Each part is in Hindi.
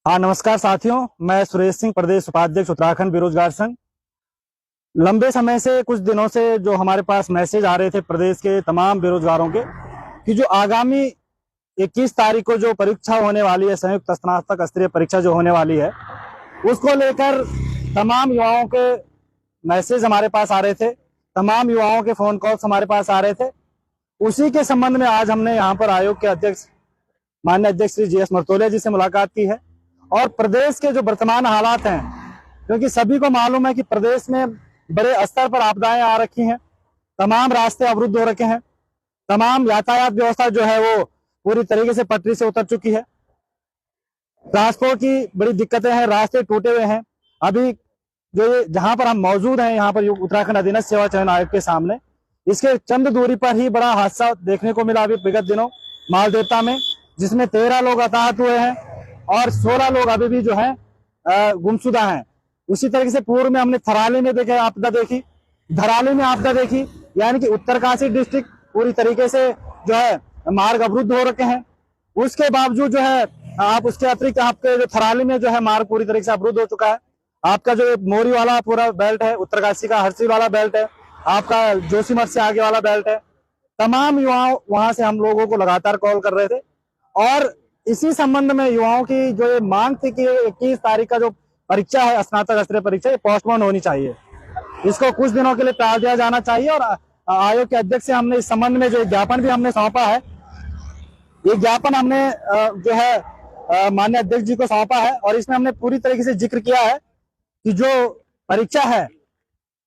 हाँ, नमस्कार साथियों। मैं सुरेश सिंह, प्रदेश उपाध्यक्ष उत्तराखंड बेरोजगार संघ। लंबे समय से, कुछ दिनों से जो हमारे पास मैसेज आ रहे थे प्रदेश के तमाम बेरोजगारों के कि जो आगामी 21 तारीख को जो परीक्षा होने वाली है, संयुक्त स्नातक स्तरीय परीक्षा जो होने वाली है, उसको लेकर तमाम युवाओं के मैसेज हमारे पास आ रहे थे, तमाम युवाओं के फोन कॉल्स हमारे पास आ रहे थे। उसी के संबंध में आज हमने यहाँ पर आयोग के अध्यक्ष, माननीय अध्यक्ष श्री GS मर्तोलिया जी से मुलाकात की है और प्रदेश के जो वर्तमान हालात हैं, क्योंकि सभी को मालूम है कि प्रदेश में बड़े स्तर पर आपदाएं आ रखी हैं, तमाम रास्ते अवरुद्ध हो रखे हैं, तमाम यातायात व्यवस्था जो है वो पूरी तरीके से पटरी से उतर चुकी है, ट्रांसपोर्ट की बड़ी दिक्कतें हैं, रास्ते टूटे हुए हैं। अभी जो ये जहां पर हम मौजूद हैं, यहाँ पर उत्तराखंड अधीनस्थ सेवा चयन आयोग के सामने, इसके चंद दूरी पर ही बड़ा हादसा देखने को मिला अभी विगत दिनों मालदेवता में, जिसमें 13 लोग हताहत हुए हैं और 16 लोग अभी भी जो है गुमशुदा हैं। उसी तरीके से पूर्व में हमने थराली में देखे आपदा देखी, धराली में आपदा देखी, यानी कि उत्तरकाशी डिस्ट्रिक्ट पूरी तरीके से जो है मार्ग अवरुद्ध हो रखे हैं। उसके बावजूद जो है आप उसके अतिरिक्त आपके जो थराली में जो है मार्ग पूरी तरीके से अवरुद्ध हो चुका है। आपका जो मोरी वाला पूरा बेल्ट है, उत्तरकाशी का हरसी वाला बेल्ट है, आपका जोशीमठ से आगे वाला बेल्ट है। तमाम युवाओं वहां से हम लोगों को लगातार कॉल कर रहे थे और इसी संबंध में युवाओं की जो ये मांग थी कि 21 तारीख का जो परीक्षा है, स्नातक स्तरीय परीक्षा, ये पोस्टपोन होनी चाहिए, इसको कुछ दिनों के लिए टाल दिया जाना चाहिए। और आयोग के अध्यक्ष से हमने इस संबंध में जो ज्ञापन भी हमने सौंपा है, ये ज्ञापन हमने जो है माननीय अध्यक्ष जी को सौंपा है और इसमें हमने पूरी तरीके से जिक्र किया है कि जो परीक्षा है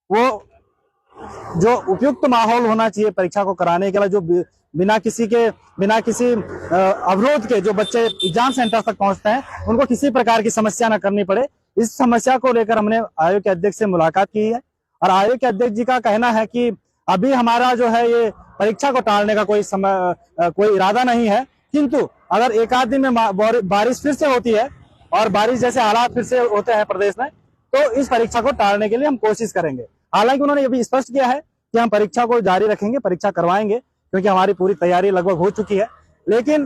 वो जो उपयुक्त माहौल होना चाहिए परीक्षा को कराने के लिए, जो बिना किसी अवरोध के जो बच्चे एग्जाम सेंटर तक पहुंचते हैं, उनको किसी प्रकार की समस्या न करनी पड़े, इस समस्या को लेकर हमने आयोग के अध्यक्ष से मुलाकात की है। और आयोग के अध्यक्ष जी का कहना है कि अभी हमारा जो है ये परीक्षा को टालने का कोई इरादा नहीं है, किंतु अगर एक आध दिन में बारिश फिर से होती है और बारिश जैसे हालात फिर से होते हैं प्रदेश में, तो इस परीक्षा को टालने के लिए हम कोशिश करेंगे। हालांकि उन्होंने ये भी स्पष्ट किया है कि हम परीक्षा को जारी रखेंगे, परीक्षा करवाएंगे, क्योंकि हमारी पूरी तैयारी लगभग हो चुकी है। लेकिन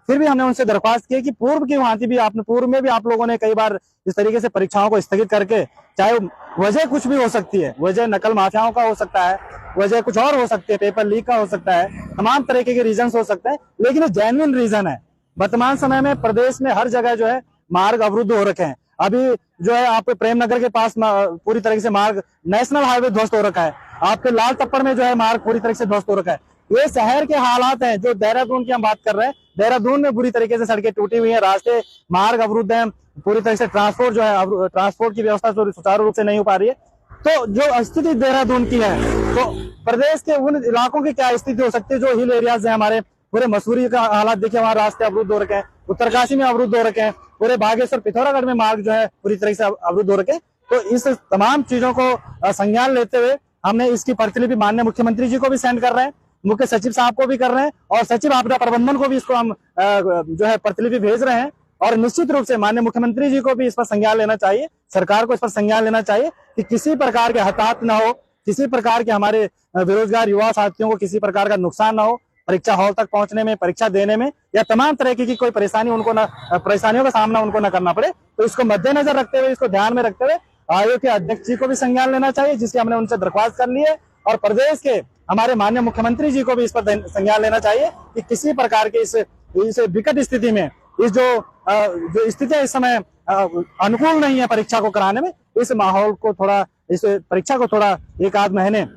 फिर भी हमने उनसे दरख्वास्त की कि पूर्व की भांति भी पूर्व में भी आप लोगों ने कई बार इस तरीके से परीक्षाओं को स्थगित करके, चाहे वजह कुछ भी हो सकती है, वजह नकल माफियाओं का हो सकता है, वजह कुछ और हो सकती है, पेपर लीक का हो सकता है, तमाम तरीके के रीजन हो सकते हैं, लेकिन जेन्युइन रीजन है। वर्तमान समय में प्रदेश में हर जगह जो है मार्ग अवरुद्ध हो रखे हैं। अभी जो है आपके प्रेमनगर के पास पूरी तरीके से मार्ग, नेशनल हाईवे ध्वस्त हो रखा है, आपके लाल टप्पर में जो है मार्ग पूरी तरीके से ध्वस्त हो रखा है। ये शहर के हालात हैं। जो देहरादून की हम बात कर रहे हैं, देहरादून में बुरी तरीके से सड़कें टूटी हुई हैं, रास्ते मार्ग अवरुद्ध हैं, पूरी तरह से ट्रांसपोर्ट जो है, ट्रांसपोर्ट की व्यवस्था सुचारू रूप से नहीं हो पा रही है। तो जो स्थिति देहरादून की है, तो प्रदेश के उन इलाकों की क्या स्थिति हो सकती है जो हिल एरियाज है हमारे। पूरे मसूरी का हालात देखिए, वहां रास्ते अवरुद्ध हो रखे हैं, उत्तरकाशी में अवरुद्ध हो रखे हैं, पूरे बागेश्वर पिथौरागढ़ में मार्ग जो है पूरी तरह से अवरुद्ध हो रखे हैं। तो इस तमाम चीजों को संज्ञान लेते हुए हमने इसकी प्रतिलिपि माननीय मुख्यमंत्री जी को भी सेंड कर रहे हैं, मुख्य सचिव साहब को भी कर रहे हैं और सचिव आपदा प्रबंधन को भी इसको हम जो है प्रतिलिपि भेज रहे हैं। और निश्चित रूप से माननीय मुख्यमंत्री जी को भी इस पर संज्ञान लेना चाहिए, सरकार को इस पर संज्ञान लेना चाहिए कि किसी प्रकार के हताहत न हो, किसी प्रकार के हमारे बेरोजगार युवा साथियों को किसी प्रकार का नुकसान न हो परीक्षा हॉल तक पहुंचने में, परीक्षा देने में, या तमाम तरह की कोई परेशानियों का सामना उनको न करना पड़े। तो इसको मद्देनजर रखते हुए, इसको ध्यान में रखते हुए आयोग के अध्यक्ष जी को भी संज्ञान लेना चाहिए, जिसकी हमने उनसे दरख्वास्त कर ली है, और प्रदेश के हमारे माननीय मुख्यमंत्री जी को भी इस पर संज्ञान लेना चाहिए कि किसी प्रकार के इस विकट स्थिति में, इस जो स्थिति इस समय अनुकूल नहीं है परीक्षा को कराने में, इस माहौल को थोड़ा, इस परीक्षा को थोड़ा एक आध महीने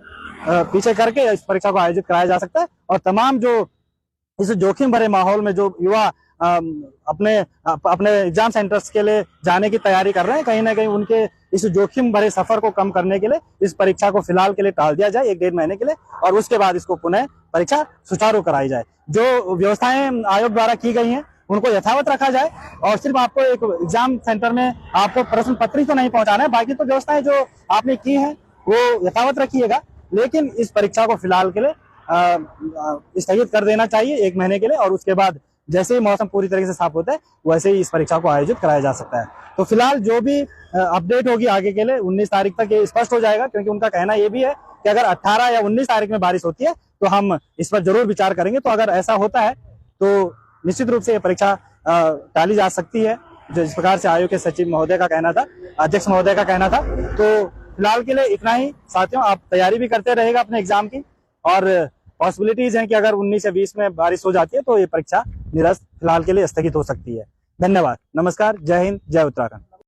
पीछे करके इस परीक्षा को आयोजित कराया जा सकता है। और तमाम जो इस जोखिम भरे माहौल में जो युवा अपने एग्जाम सेंटर्स के लिए जाने की तैयारी कर रहे हैं, कहीं ना कहीं उनके इस जोखिम भरे सफर को कम करने के लिए इस परीक्षा को फिलहाल के लिए टाल दिया जाए, 1-1.5 महीने के लिए, और उसके बाद इसको पुनः परीक्षा सुचारू कराई जाए। जो व्यवस्थाएं आयोग द्वारा की गई हैं उनको यथावत रखा जाए, और सिर्फ आपको एक एग्जाम सेंटर में आपको प्रश्न पत्री तो नहीं पहुंचाना है, बाकी तो व्यवस्थाएं जो आपने की हैं वो यथावत रखिएगा, लेकिन इस परीक्षा को फिलहाल के लिए स्थगित कर देना चाहिए 1 महीने के लिए, और उसके बाद जैसे ही मौसम पूरी तरीके से साफ होता है वैसे ही इस परीक्षा को आयोजित कराया जा सकता है। तो फिलहाल जो भी अपडेट होगी आगे के लिए 19 तारीख तक ये स्पष्ट हो जाएगा, क्योंकि उनका कहना ये भी है कि अगर 18 या 19 तारीख में बारिश होती है तो हम इस पर जरूर विचार करेंगे। तो अगर ऐसा होता है तो निश्चित रूप से ये परीक्षा टाली जा सकती है। जो इस प्रकार से आयोग के सचिव महोदय का कहना था, अध्यक्ष महोदय का कहना था। तो फिलहाल के लिए इतना ही साथियों, आप तैयारी भी करते रहेगा अपने एग्जाम की, और पॉसिबिलिटीज हैं कि अगर 19 या 20 में बारिश हो जाती है तो ये परीक्षा निरस्त फिलहाल के लिए स्थगित हो सकती है। धन्यवाद, नमस्कार, जय हिंद, जय उत्तराखंड।